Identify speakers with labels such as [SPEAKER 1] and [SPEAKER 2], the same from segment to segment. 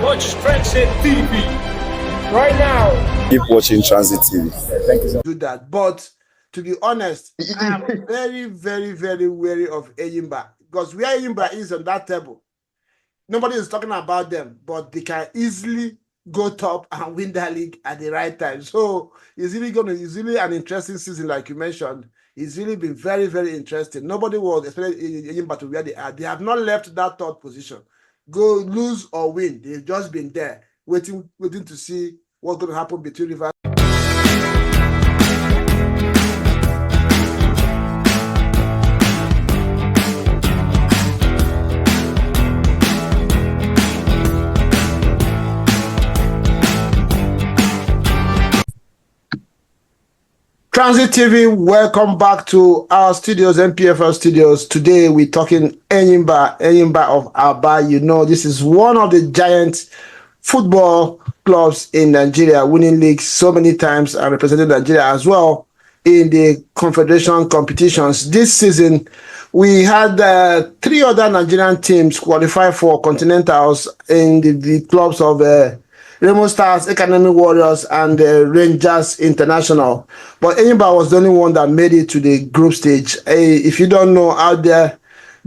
[SPEAKER 1] Watch Transit TV right now.
[SPEAKER 2] Keep watching Transit TV.
[SPEAKER 3] Thank you, sir. Do that. But to be honest, I'm very, very, very wary of Enyimba, because where Enyimba is on that table, nobody is talking about them, but they can easily go top and win that league at the right time. So it's really an interesting season, like you mentioned. It's really been very, very interesting. Nobody was expecting Enyimba to where they are. They have not left that third position. Go lose or win. They've just been there, waiting to see what's going to happen between Rivers. Transit TV, welcome back to our studios, MPFL studios. Today we're talking Enyimba of Aba. You know, this is one of the giant football clubs in Nigeria, winning leagues so many times and representing Nigeria as well in the Confederation competitions. This season, we had 3 other Nigerian teams qualify for continentals in the clubs of Remo Stars, Academy Warriors, and Rangers International. But Enyimba was the only one that made it to the group stage. If you don't know, out there,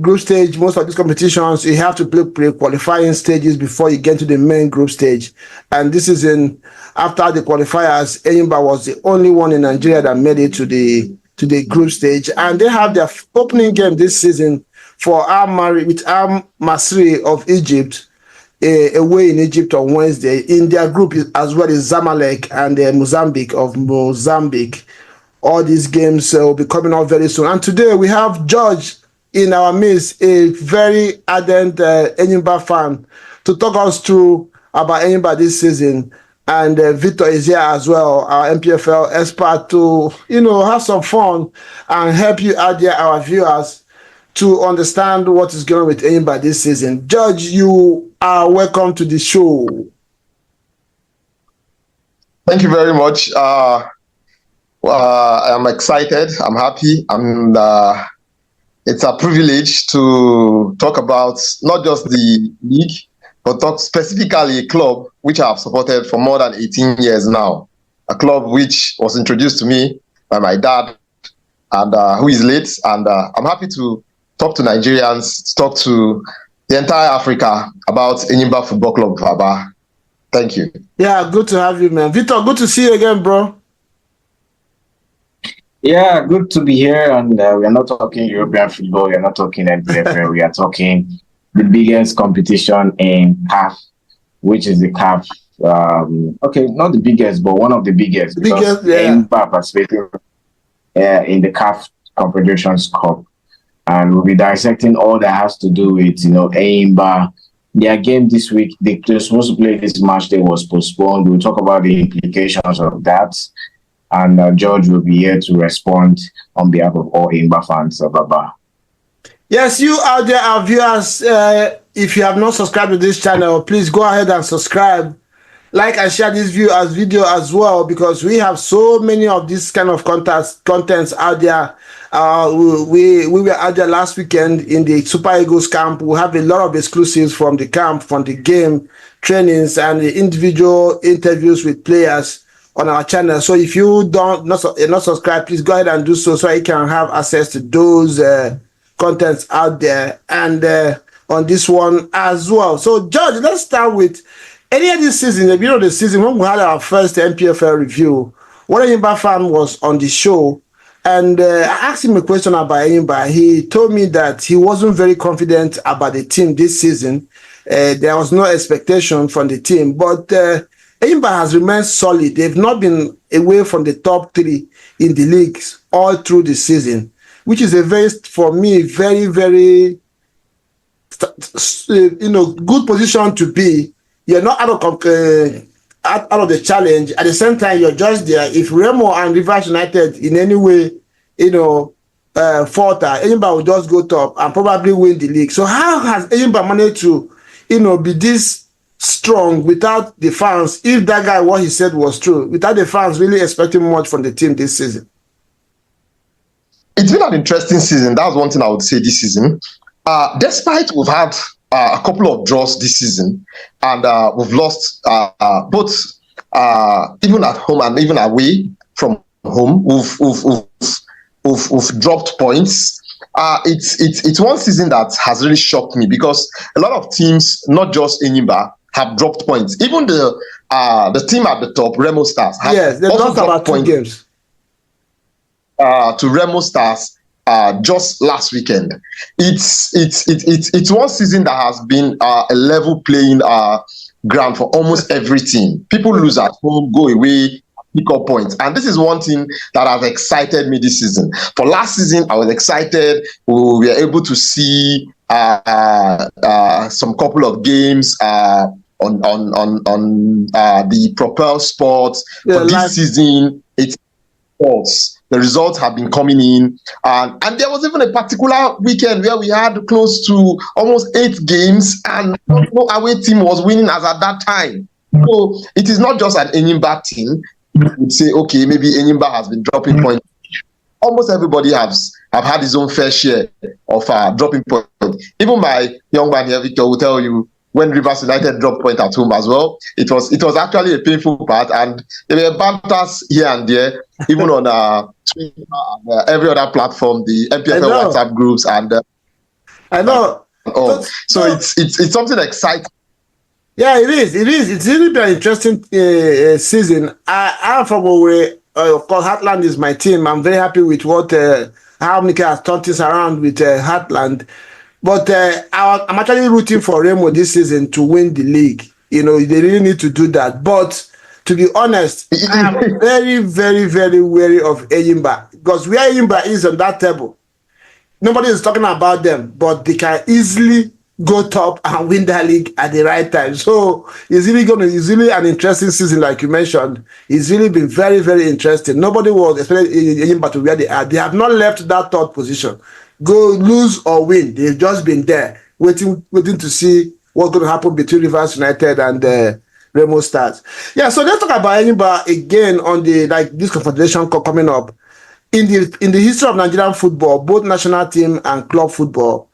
[SPEAKER 3] group stage, most of these competitions, you have to play pre-qualifying stages before you get to the main group stage. And this is after the qualifiers, Enyimba was the only one in Nigeria that made it to the group stage. And they have their opening game this season for with Masri of Egypt, away in Egypt on Wednesday. In their group as well as Zamalek and Mozambique of Mozambique. All these games will be coming out very soon. And today we have George in our midst, a very ardent Enyimba fan, to talk us through about Enyimba this season. And Victor is here as well, our MPFL expert, to have some fun and help you out there, our viewers, to understand what is going on with Enyimba this season. George, you are welcome to the show.
[SPEAKER 4] Thank you very much. I'm excited. I'm happy. And it's a privilege to talk about not just the league, but talk specifically a club which I have supported for more than 18 years now. A club which was introduced to me by my dad, and who is late. And I'm happy to talk to Nigerians, talk to the entire Africa about Enyimba Football Club of Aba. Thank you. Yeah,
[SPEAKER 3] good to have you, man. Victor, good to see you again, bro.
[SPEAKER 5] Yeah, good to be here. And we are not talking European football. We are not talking MPFL. We are talking the biggest competition in CAF, which is the CAF. Okay, not the biggest, but one of the biggest. Enyimba participating in the CAF Confederations Cup. And we'll be dissecting all that has to do with, Enyimba. Their game this week, they were supposed to play this match, they was postponed. We'll talk about the implications of that. And George will be here to respond on behalf of all Enyimba fans of Aba.
[SPEAKER 3] Yes, you out there, our viewers, if you have not subscribed to this channel, please go ahead and subscribe. Like and share this video as well, because we have so many of these kind of contents out there. We were out there last weekend in the Super Eagles camp. We have a lot of exclusives from the camp, from the game, trainings, and the individual interviews with players on our channel. So if you not subscribed, please go ahead and do so you can have access to those contents out there and on this one as well. So George, let's start with earlier this season, the beginning of the season, when we had our first MPFL review, one Enyimba fan was on the show, and I asked him a question about Enyimba. He told me that he wasn't very confident about the team this season. There was no expectation from the team, but Enyimba has remained solid. They've not been away from the top 3 in the leagues all through the season, which is for me, very, very, good position to be. You're not out of the challenge. At the same time, you're just there. If Remo and Rivers United in any way, falter, Enyimba will just go top and probably win the league. So how has Enyimba managed to, be this strong without the fans? If that guy, what he said was true, without the fans really expecting much from the team this season.
[SPEAKER 4] It's been an interesting season. That's one thing I would say this season. Despite we've had a couple of draws this season, and we've lost both even at home and even away from home. We've dropped points. It's one season that has really shocked me, because a lot of teams, not just Enyimba, have dropped points. Even the team at the top, Remo Stars, have
[SPEAKER 3] they
[SPEAKER 4] also
[SPEAKER 3] lost about 2 games
[SPEAKER 4] to Remo Stars just last weekend. It's one season that has been a level playing ground for almost every team. People lose at home, go away, pick up points, and this is one thing that has excited me this season. For last season, I was excited. We were able to see some couple of games on the Propel Sports. For this season, it's false. The results have been coming in, and there was even a particular weekend where we had close to almost 8 games, and no away team was winning as at that time. So it is not just an Enyimba team. You would say, okay, maybe Enyimba has been dropping points. Almost everybody have had his own fair share of dropping points. Even my young man here, Victor, will tell you, when Rivers United dropped point at home as well, it was actually a painful part, and there were banters here and there, even on Twitter and every other platform, the MPFL WhatsApp groups, and
[SPEAKER 3] I know.
[SPEAKER 4] So it's something exciting.
[SPEAKER 3] Yeah, it is. It's really been an interesting season. I'm from Owerri. Of course, Heartland is my team. I'm very happy with how Mika has turned things around with Heartland. But I'm actually rooting for Remo this season to win the league. They really need to do that. But to be honest, I'm very, very, very wary of Enyimba, because where Enyimba is on that table, nobody is talking about them, but they can easily go top and win that league at the right time. So it's really an interesting season, like you mentioned. It's really been very, very interesting. Nobody was expecting Enyimba to where they are. They have not left that third position. Go lose or win, they've just been there waiting to see what's going to happen between Rivers United and Remo Stars. Yeah, so let's talk about Enyimba again on this Confederation Cup coming up. In the history of Nigerian football, both national team and club football,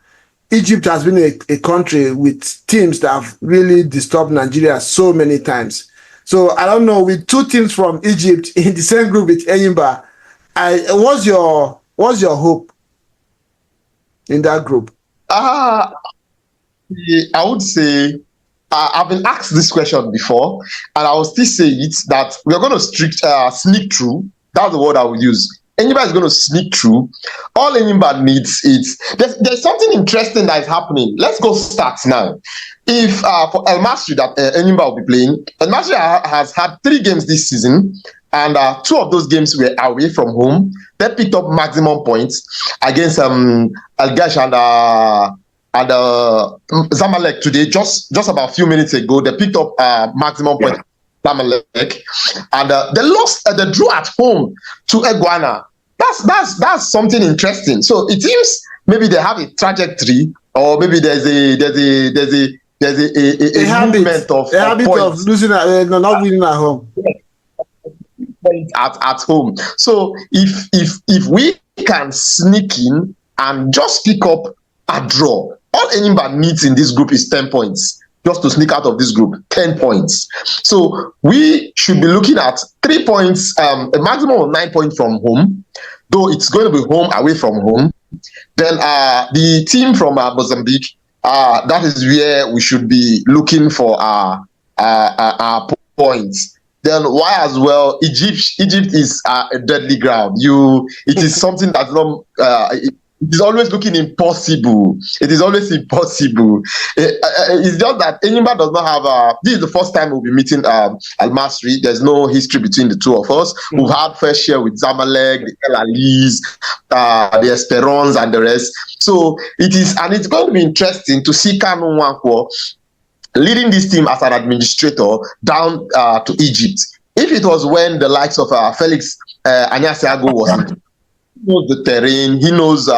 [SPEAKER 3] Egypt has been a country with teams that have really disturbed Nigeria so many times. So I don't know, with 2 teams from Egypt in the same group with Enyimba, what's your hope in that group?
[SPEAKER 4] I would say I've been asked this question before, and I will still say it, that we are going to sneak through. That's the word I will use. Enyimba is going to sneak through. All Enyimba needs is there's something interesting that is happening. Let's go start now. If for El Masri that Enyimba will be playing, El Masri has had 3 games this season, and 2 of those games were away from home. They picked up maximum points against Al Gash and Zamalek today. Just about a few minutes ago, they picked up maximum points. Zamalek, and they lost. They drew at home to Iguana. That's something interesting. So it seems maybe they have a trajectory, or maybe there's a movement of
[SPEAKER 3] a habit of losing, not winning at home.
[SPEAKER 4] At home. So if we can sneak in and just pick up a draw, all Enyimba needs in this group is 10 points. Just to sneak out of this group, 10 points. So we should be looking at 3 points, a maximum of 9 points from home, though it's going to be home away from home. Then the team from Mozambique, that is where we should be looking for our points. Then why as well? Egypt is a deadly ground. It is something that's not. It is always looking impossible. It is always impossible. It's just that Enyimba does not have this is the first time we'll be meeting Al Masri. There's no history between the two of us. Mm-hmm. We've had fair share with Zamalek, the El Alis, the Esperons, and the rest. So it's going to be interesting to see Kanu Nwankwo leading this team as an administrator down to Egypt. If it was when the likes of Felix Anyasiago was he knows the terrain, he knows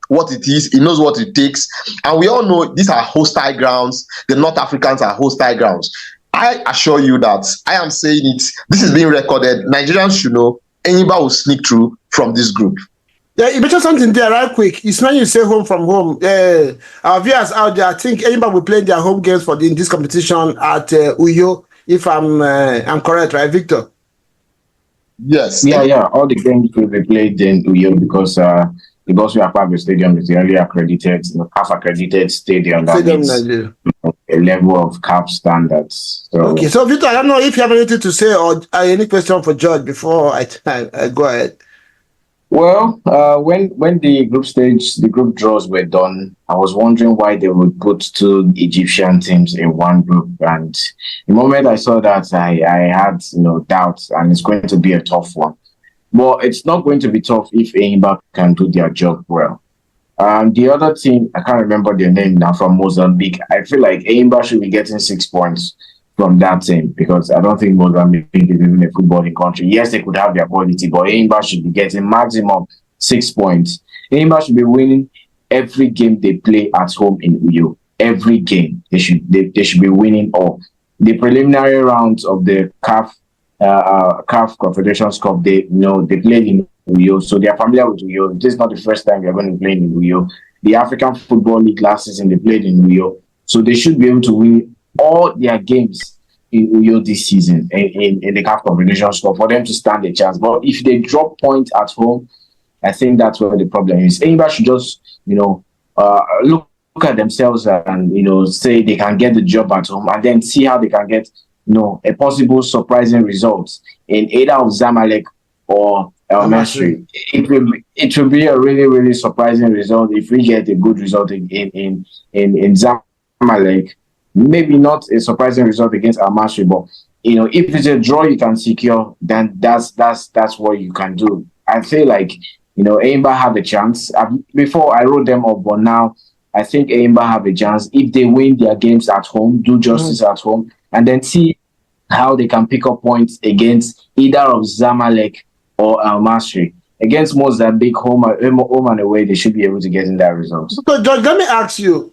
[SPEAKER 4] what it is, he knows what it takes, and we all know these are hostile grounds. The North Africans are hostile grounds. I assure you that I am saying it. This is being recorded. Nigerians should know Enyimba will sneak through from this group.
[SPEAKER 3] Yeah, you mentioned something there right quick. It's when you say home from home. Our viewers out there, I think Enyimba will play their home games in this competition at Uyo, if I'm correct, right, Victor?
[SPEAKER 4] Yes.
[SPEAKER 5] Yeah. All the games will be played in Uyo because we are part of the stadium is the only accredited, CAF accredited stadium that
[SPEAKER 3] Stadium
[SPEAKER 5] meets
[SPEAKER 3] Nigeria.
[SPEAKER 5] a level of CAF standards. So,
[SPEAKER 3] Okay, so Victor, I don't know if you have anything to say or any question for George before I go ahead.
[SPEAKER 5] well, when the group draws were done, I was wondering why they would put two Egyptian teams in one group. And the moment I saw that, I had doubts, and it's going to be a tough one. But it's not going to be tough if Enyimba can do their job well. The other team, I can't remember their name now, from Mozambique. I feel like Enyimba should be getting 6 points from that team because I don't think Mozambique is even a footballing country. Yes, they could have their quality, but Enyimba should be getting maximum 6 points. Enyimba should be winning every game they play at home in Uyo. Every game they should be winning all. The preliminary rounds of the CAF Confederation Cup, they played in Uyo, so they are familiar with Uyo. This is not the first time they are going to play in Uyo. The African Football League last season they played in Uyo, so they should be able to win all their games in Uyo this season in the CAF Confederation Cup for them to stand a chance. But if they drop points at home, I think that's where the problem is. Enyimba should just look at themselves and say they can get the job at home, and then see how they can get a possible surprising result in either of Zamalek or El Masri. It will be a really, really surprising result if we get a good result in Zamalek. Maybe not a surprising result against Al Masri, but if it's a draw you can secure, then that's what you can do. I feel like Enyimba have a chance. Before I wrote them up, but now I think Enyimba have a chance if they win their games at home, do justice at home, and then see how they can pick up points against either of Zamalek or Al Masri. Against Mozambique, home and away, they should be able to get in that result.
[SPEAKER 3] So, George, let me ask you,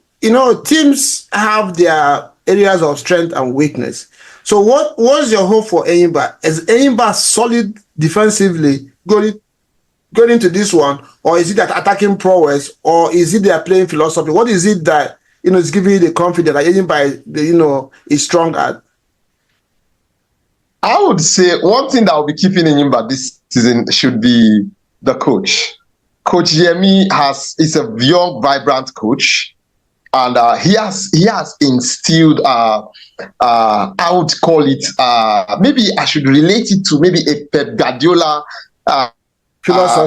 [SPEAKER 3] teams have their areas of strength and weakness. So what's your hope for Enyimba? Is Enyimba solid defensively going into this one? Or is it that attacking prowess? Or is it their playing philosophy? What is it that is giving you the confidence that Enyimba is strong at?
[SPEAKER 4] I would say one thing that will be keeping Enyimba this season should be the coach. Coach Yemi is a young, vibrant coach. And he has instilled, I would call it, maybe I should relate it to maybe a Pep Guardiola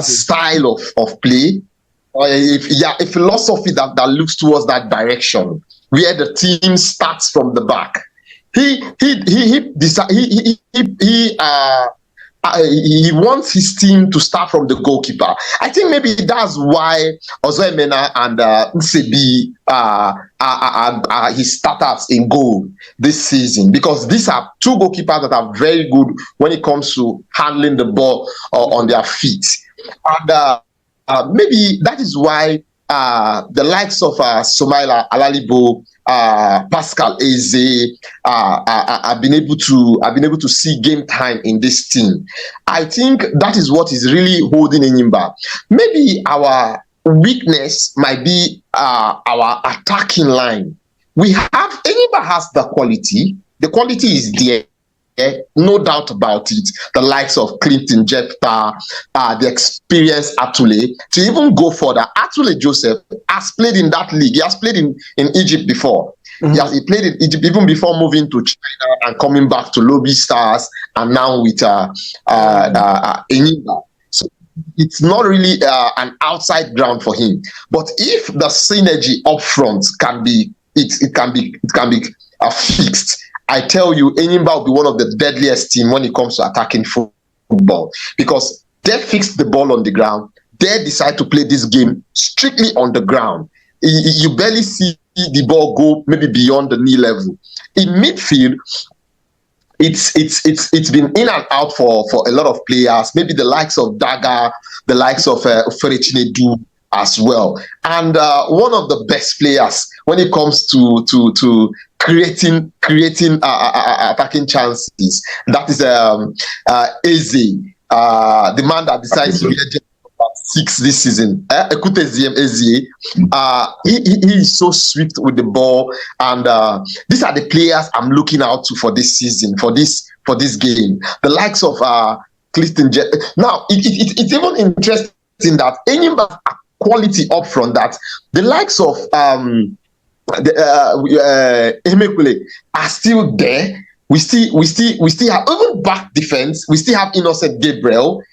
[SPEAKER 4] style of play. A philosophy that looks towards that direction, where the team starts from the back. He wants his team to start from the goalkeeper. I think maybe that's why Ozoemena and Nsebi are his starters in goal this season, because these are two goalkeepers that are very good when it comes to handling the ball on their feet. And maybe that is why the likes of Somaila Alalibo, Pascal Eze have been able to see game time in this team. I think that is what is really holding Enyimba. Maybe our weakness might be our attacking line. Enyimba has the quality. The quality is there. No doubt about it. The likes of Clinton Jephthah, the experienced Atule, to even go further. Atule Joseph has played in that league. He has played in Egypt before. Mm-hmm. He played in Egypt even before moving to China and coming back to Lobby Stars, and now with Enyimba. So it's not really an outside ground for him. But if the synergy up front can be fixed, I tell you, Enyimba will be one of the deadliest teams when it comes to attacking football, because they fix the ball on the ground. They decide to play this game strictly on the ground. You barely see the ball go maybe beyond the knee level. In midfield, it's been in and out for a lot of players. Maybe the likes of Daga, the likes of Ferecinedu as well, and one of the best players when it comes to creating attacking chances. That is Eze, the man that decides to be a 6 this season. Ekute Ezie, he is so swift with the ball, and these are the players I'm looking out to for this season, for this game. The likes of Clifton. Now it's even interesting that Enyimba quality up front, that the likes of Emekwele are still there. We still have even back defense. We still have Innocent Gabriel,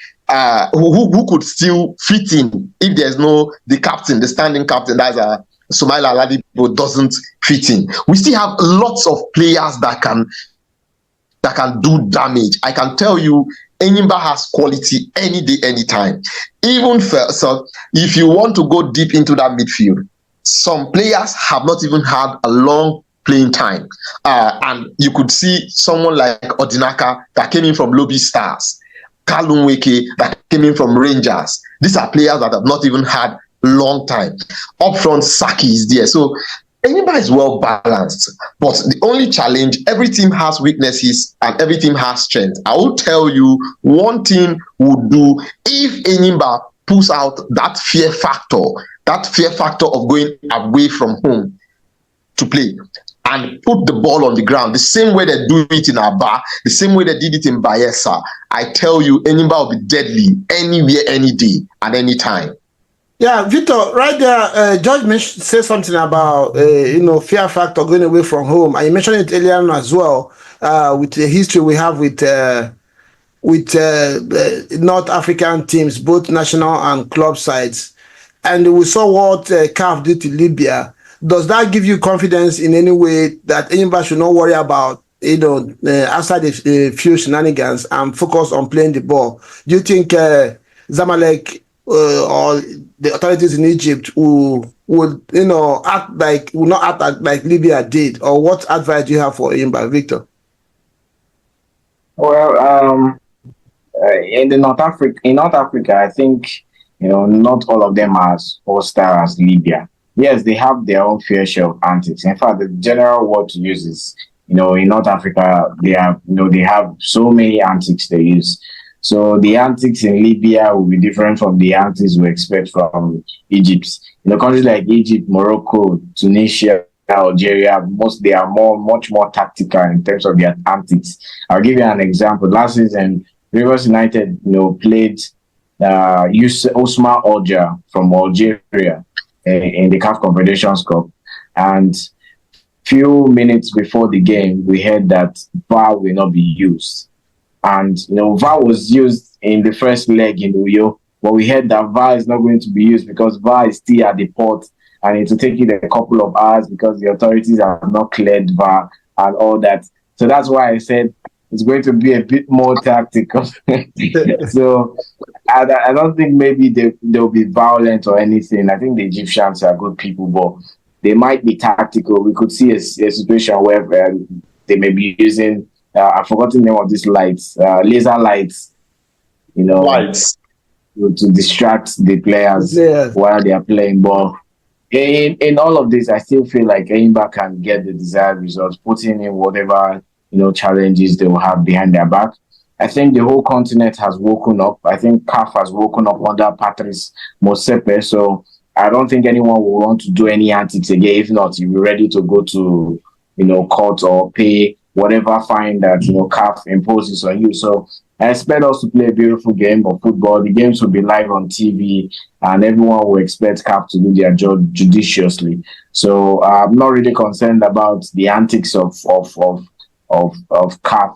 [SPEAKER 4] who could still fit in if there's no the captain, the standing captain, that's Sumaila Ladipo, doesn't fit in. We still have lots of players that can do damage. I can tell you, Enyimba has quality any day, anytime. Even so, if you want to go deep into that midfield, some players have not even had a long playing time. And you could see someone like Odinaka that came in from Lobby Stars, Kalunweke that came in from Rangers. These are players that have not even had long time. Up front, Saki is there. So Enyimba is well balanced, but the only challenge, every team has weaknesses and every team has strength. I will tell you, one team would do if Enyimba pulls out that fear factor of going away from home to play and put the ball on the ground, the same way they do it in Aba, the same way they did it in Bayelsa. I tell you, Enyimba will be deadly anywhere, any day, at any time.
[SPEAKER 3] Yeah, Victor, right there, George said something about, fear factor going away from home. And you mentioned it earlier on as well, with the history we have with North African teams, both national and club sides. And we saw what CAF did to Libya. Does that give you confidence in any way that Enyimba should not worry about, outside the few shenanigans and focus on playing the ball? Do you think Zamalek or the authorities in Egypt will not act like Libya did? Or what advice do you have for Enyimba, Victor?
[SPEAKER 5] Well, in North Africa, I think not all of them are as hostile as Libya. Yes, they have their own fair share of antics. In fact, the general word to use is, in North Africa, they have so many antics they use. So the antics in Libya will be different from the antics we expect from Egypt. Countries like Egypt, Morocco, Tunisia, Algeria, they are much more tactical in terms of their antics. I'll give you an example. Last season, Rivers United, played Osman Orja from Algeria in the CAF Confederation Cup, and few minutes before the game, we heard that VAR will not be used. And VAR was used in the first leg in Uyo, but we heard that VAR is not going to be used because VAR is still at the port, and it will take it a couple of hours because the authorities have not cleared VAR and all that. So that's why I said it's going to be a bit more tactical. So I don't think maybe they'll be violent or anything. I think the Egyptians are good people, but they might be tactical. We could see a situation where they may be using, I've forgotten the name of these lights, laser lights,
[SPEAKER 4] Lights.
[SPEAKER 5] to distract the players while they are playing ball. In all of this, I still feel like Enyimba can get the desired results, putting in whatever challenges they will have behind their back. I think the whole continent has woken up. I think CAF has woken up under Patrice Motsepe. So I don't think anyone will want to do any antics again. If not, you'll be ready to go to, court or pay whatever fine that, CAF imposes on you. So I expect us to play a beautiful game of football. The games will be live on TV, and everyone will expect CAF to do their job judiciously. So I'm not really concerned about the antics of CAF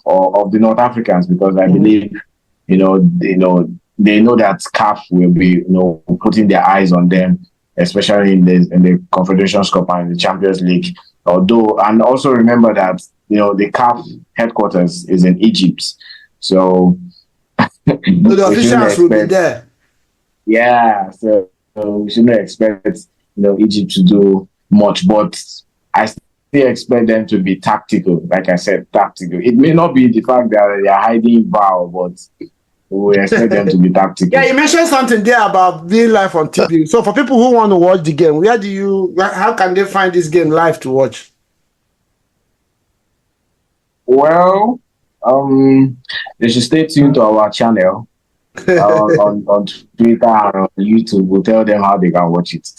[SPEAKER 5] or of the North Africans, because I believe, they know that CAF will be, putting their eyes on them, especially in the Confederation Cup and the Champions League. Although, and also remember that, the CAF headquarters is in Egypt. So
[SPEAKER 3] the officials will be there.
[SPEAKER 5] Yeah, so we shouldn't expect, Egypt to do much, but I still expect them to be tactical. Like I said, tactical. It may not be the fact that they are hiding VAR, but we expect them to be tactical.
[SPEAKER 3] Yeah, you mentioned something there about being live on TV. So for people who want to watch the game, how can they find this game live to watch?
[SPEAKER 5] Well, they should stay tuned to our channel. on Twitter and on YouTube. We'll tell them how they can watch it.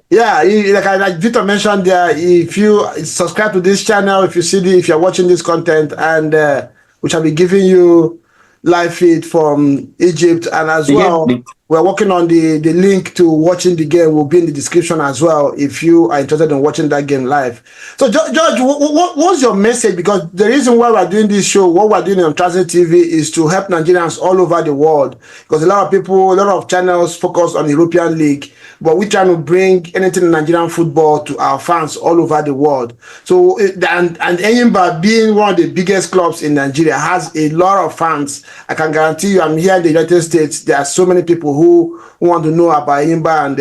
[SPEAKER 3] Yeah, like Victor mentioned there, if you subscribe to this channel, if you're watching this content, and we shall be giving you live feed from Egypt, and as well, we're working on the link to watching the game will be in the description as well if you are interested in watching that game live. So George, what's your message? Because the reason why we're doing this show, what we're doing on Transit TV, is to help Nigerians all over the world, because a lot of channels focus on the European League, but we're trying to bring anything in Nigerian football to our fans all over the world. So and Enyimba, being one of the biggest clubs in Nigeria, has a lot of fans. I can guarantee you, I'm here in the United States, there are so many people who want to know about Enyimba and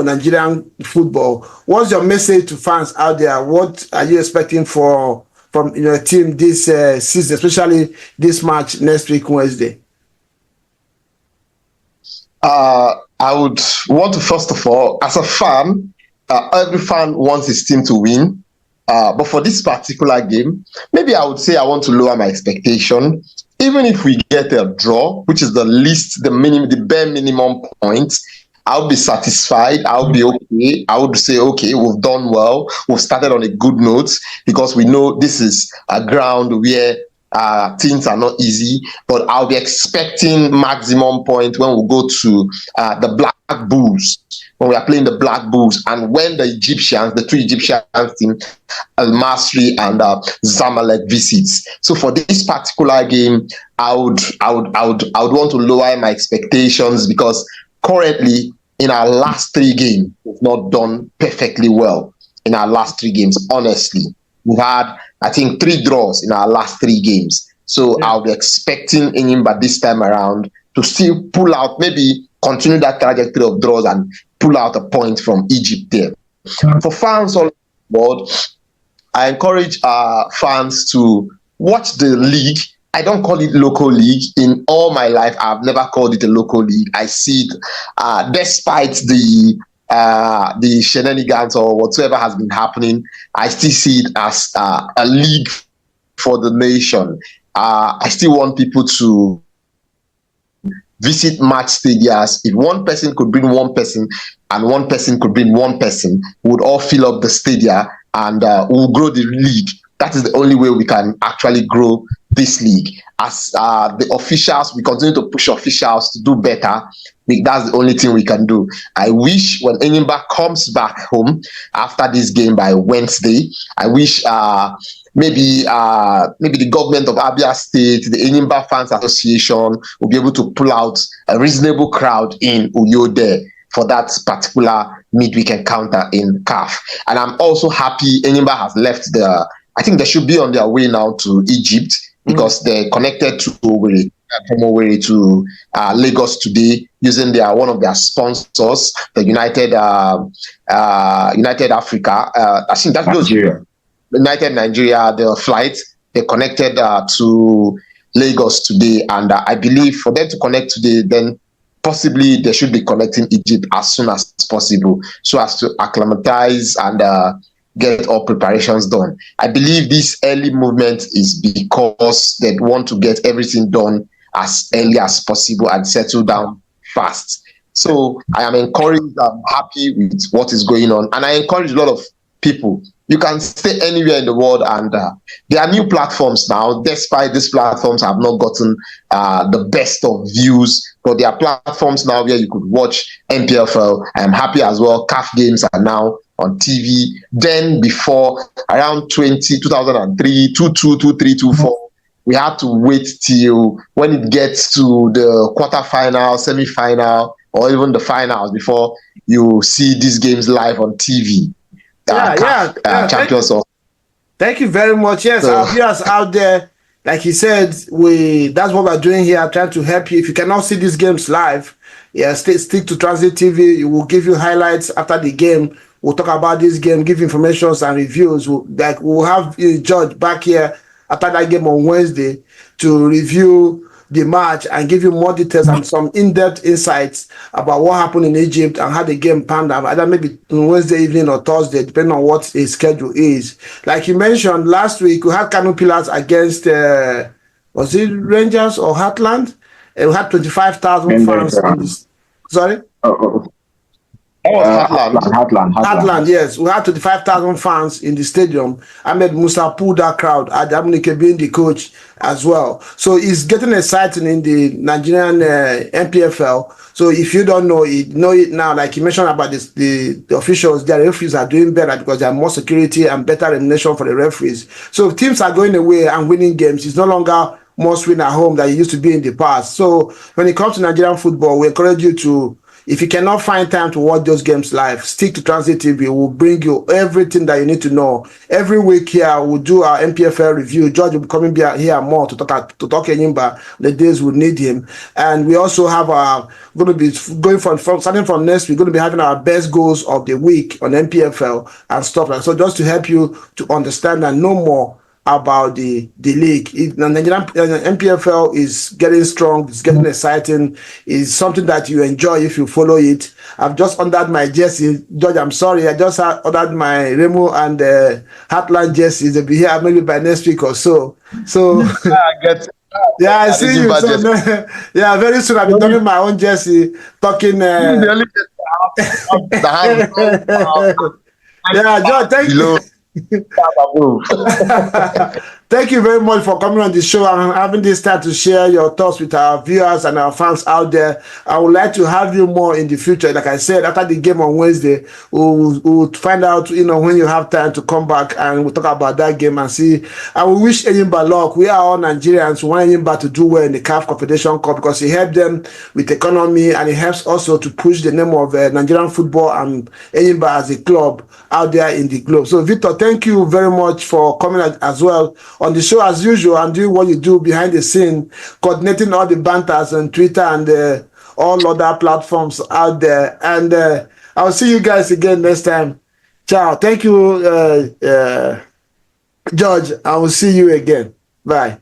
[SPEAKER 3] Nigerian football. What's your message to fans out there? What are you expecting from your team this season, especially this match next week Wednesday?
[SPEAKER 4] I would want to, first of all, as a fan, every fan wants his team to win. But for this particular game, maybe I would say I want to lower my expectation. Even if we get a draw, which is the bare minimum point, I'll be satisfied. I'll be okay. I would say, okay, we've done well. We've started on a good note, because we know this is a ground where things are not easy. But I'll be expecting maximum point when we go to the Black Bulls, when we are playing the Black Bulls, and when the two Egyptian teams, Al-Masri and Zamalek, visits. So for this particular game, I would want to lower my expectations, because currently in our last 3 games, we've not done perfectly well. In our last 3 games, honestly, we've had, I think, 3 draws in our last 3 games. So yeah, I'll be expecting Enyimba this time around to still pull out, maybe continue that trajectory of draws and pull out a point from Egypt there. For fans all over the world, I encourage fans to watch the league. I don't call it local league. In all my life, I've never called it a local league. I see it, despite the shenanigans or whatever has been happening, I still see it as a league for the nation. I still want people to visit match stadiums. If one person could bring one person and one person could bring one person, we would all fill up the stadia, and we'll grow the league. That is the only way we can actually grow this league. As the officials, we continue to push officials to do better. That's the only thing we can do. I wish when Enyimba comes back home after this game by Wednesday, I wish maybe the government of Abia State, the Enyimba Fans Association, will be able to pull out a reasonable crowd in Uyo there for that particular midweek encounter in CAF. And I'm also happy Enyimba has left I think they should be on their way now to Egypt, because they're connected to Owerri to Lagos today using one of their sponsors, the United Africa. I think that's Nigeria. United Nigeria, the flight, they connected to Lagos today, and I believe for them to connect today, then possibly they should be connecting Egypt as soon as possible, so as to acclimatize and get all preparations done. I believe this early movement is because they want to get everything done as early as possible and settle down fast. So I am encouraged. I'm happy with what is going on, and I encourage a lot of people. You can stay anywhere in the world, and there are new platforms now. Despite these platforms have not gotten the best of views, but there are platforms now where you could watch NPFL. I am happy as well. CAF games are now on TV. Then before, around 2003, 22, 23, 24, we had to wait till when it gets to the quarterfinal, semi-final, or even the finals before you see these games live on TV. Champions of.
[SPEAKER 3] Thank you very much. Yes, our viewers out there, like he said, that's what we're doing here, trying to help you. If you cannot see these games live, stick to Transit TV. It will give you highlights after the game. We'll talk about this game, give information and reviews. We'll have George back here after that game on Wednesday to review the match and give you more details and some in-depth insights about what happened in Egypt and how the game panned out, either maybe on Wednesday evening or Thursday, depending on what his schedule is. Like you mentioned, last week we had Kano Pillars against, was it Rangers or Heartland? We had 25,000 fans in this. Sorry?
[SPEAKER 4] That was Heartland.
[SPEAKER 3] Heartland, yes. We had 25,000 fans in the stadium. Ahmed Musa pulled that crowd. Adamunike being the coach as well. So it's getting exciting in the Nigerian NPFL. So if you don't know it now. Like you mentioned about this, the officials, their referees are doing better because there are more security and better remuneration for the referees. So teams are going away and winning games. It's no longer must win at home that it used to be in the past. So when it comes to Nigerian football, we encourage you to, if you cannot find time to watch those games live, stick to Transit TV. We'll bring you everything that you need to know. Every week here, we'll do our MPFL review. George will be coming here more to talk Enyimba the days we need him. And we also have going to be going starting from next week, going to be having our best goals of the week on MPFL and stuff like that. So just to help you to understand and know more about the league. The Nigerian NPFL is getting strong, it's getting exciting, it's something that you enjoy if you follow it. I've just ordered my jersey. George, I'm sorry, I just ordered my Remo and Heartland jerseys. They'll be here maybe by next week or so. So yeah, I see you. So, yeah, very soon I'll be doing my own jersey, talking yeah, George, thank you. Thank you very much for coming on the show and having this time to share your thoughts with our viewers and our fans out there. I would like to have you more in the future. Like I said, after the game on Wednesday, we'll find out, when you have time to come back and we'll talk about that game and see. I will wish Enyimba luck. We are all Nigerians. We want Enyimba to do well in the CAF Confederation Cup because he helped them with economy and it helps also to push the name of Nigerian football and Enyimba as a club out there in the globe. So, Victor, thank you very much for coming as well on the show as usual and doing what you do behind the scene, coordinating all the banters on Twitter and all other platforms out there. And I'll see you guys again next time. Ciao. Thank you, George. I will see you again. Bye.